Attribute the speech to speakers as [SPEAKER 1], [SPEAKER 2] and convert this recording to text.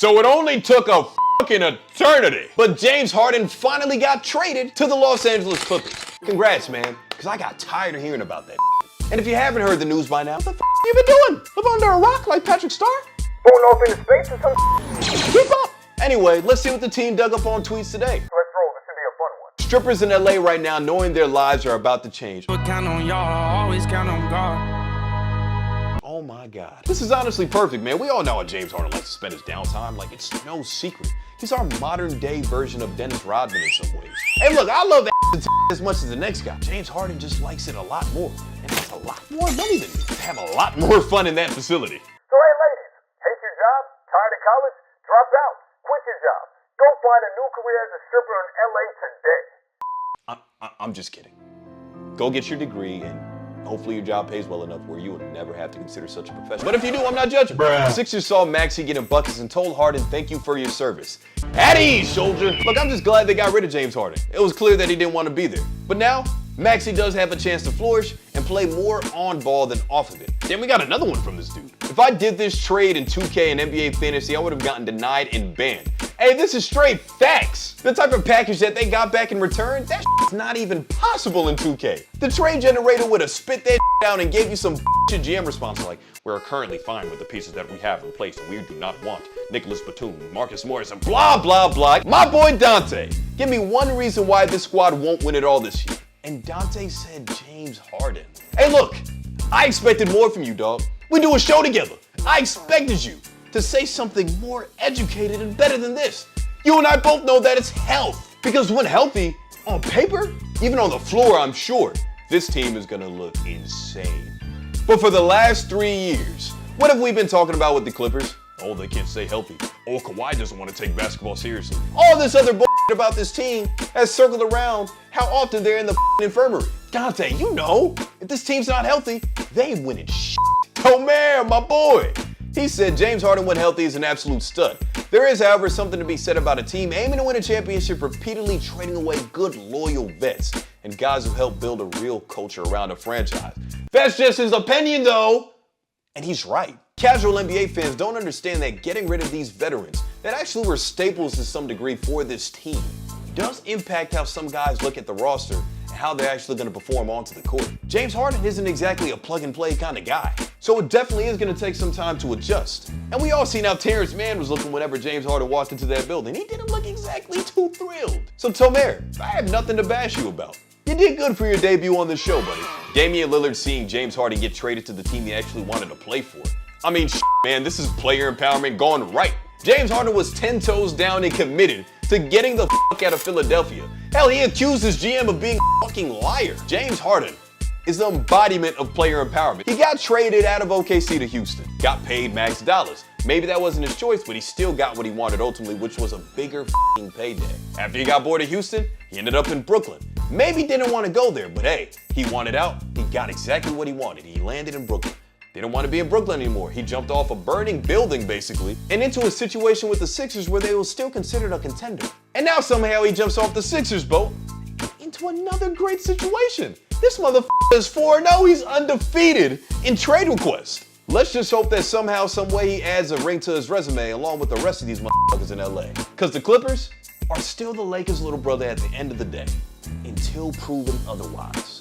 [SPEAKER 1] So it only took a fucking eternity. But James Harden finally got traded to the Los Angeles Clippers. Congrats, man, because I got tired of hearing about that. And if you haven't heard the news by now, what the f you been doing? Live under a rock like Patrick Star?
[SPEAKER 2] Going off into space or some
[SPEAKER 1] Keep up. Anyway, let's see what the team dug up on tweets today.
[SPEAKER 2] Let's roll, this should be a fun one.
[SPEAKER 1] Strippers in LA right now knowing their lives are about to change.
[SPEAKER 3] Count on y'all, always count on God.
[SPEAKER 1] Oh my God. This is honestly perfect, man. We all know how James Harden likes to spend his downtime. Like, it's no secret. He's our modern day version of Dennis Rodman in some ways. Hey, look, I love as much as the next guy. James Harden just likes it a lot more. And it's a lot more money than me. To have a lot more fun in that facility.
[SPEAKER 2] So hey ladies, hate your job, tired of college, dropped out, quit your job. Go find a new career as a stripper in LA today.
[SPEAKER 1] I'm just kidding. Go get your degree and hopefully your job pays well enough where you would never have to consider such a profession. But if you do, I'm not judging. The Sixers saw Maxey getting buckets and told Harden, thank you for your service. At ease, soldier. Look, I'm just glad they got rid of James Harden. It was clear that he didn't want to be there. But now, Maxey does have a chance to flourish and play more on ball than off of it. Then we got another one from this dude. If I did this trade in 2K and NBA Fantasy, I would have gotten denied and banned. Hey, this is straight facts. The type of package that they got back in return, that shit's not even possible in 2K. The trade generator would have spit that down and gave you some GM response like, we're currently fine with the pieces that we have in place and we do not want Nicholas Batum, Marcus Morris, and blah, blah, blah. My boy Dante, give me one reason why this squad won't win it all this year. And Dante said James Harden. Hey, look, I expected more from you, dog. We do a show together. I expected you to say something more educated and better than this. You and I both know that it's health. Because when healthy, on paper, even on the floor, I'm sure, this team is gonna look insane. But for the last 3 years, what have we been talking about with the Clippers? Oh, they can't stay healthy. Oh, Kawhi doesn't want to take basketball seriously. All this other bullshit about this team has circled around how often they're in the infirmary. Dante, you know, if this team's not healthy, they ain't winning shit. Tomer, my boy. He said James Harden when healthy is an absolute stud. There is, however, something to be said about a team aiming to win a championship repeatedly trading away good, loyal vets and guys who help build a real culture around a franchise. That's just his opinion, though. And he's right. Casual NBA fans don't understand that getting rid of these veterans that actually were staples to some degree for this team does impact how some guys look at the roster and how they're actually going to perform onto the court. James Harden isn't exactly a plug-and-play kind of guy, so it definitely is going to take some time to adjust. And we all seen how Terrence Mann was looking whenever James Harden walked into that building. He didn't look exactly too thrilled. So Tomer, I have nothing to bash you about. You did good for your debut on this show, buddy. Damian Lillard seeing James Harden get traded to the team he actually wanted to play for. I mean, man, this is player empowerment gone right. James Harden was 10 toes down and committed to getting the fuck out of Philadelphia. Hell, he accused his GM of being a fucking liar. James Harden is the embodiment of player empowerment. He got traded out of OKC to Houston, got paid max dollars. Maybe that wasn't his choice, but he still got what he wanted ultimately, which was a bigger fucking payday. After he got bored of Houston, he ended up in Brooklyn. Maybe didn't want to go there, but hey, he wanted out. He got exactly what he wanted. He landed in Brooklyn. Didn't want to be in Brooklyn anymore. He jumped off a burning building, basically, and into a situation with the Sixers where they were still considered a contender. And now somehow he jumps off the Sixers boat into another great situation. This motherfucker is 4-0. He's undefeated in trade requests. Let's just hope that somehow, some way he adds a ring to his resume along with the rest of these motherfuckers in LA. Because the Clippers are still the Lakers' little brother at the end of the day, until proven otherwise.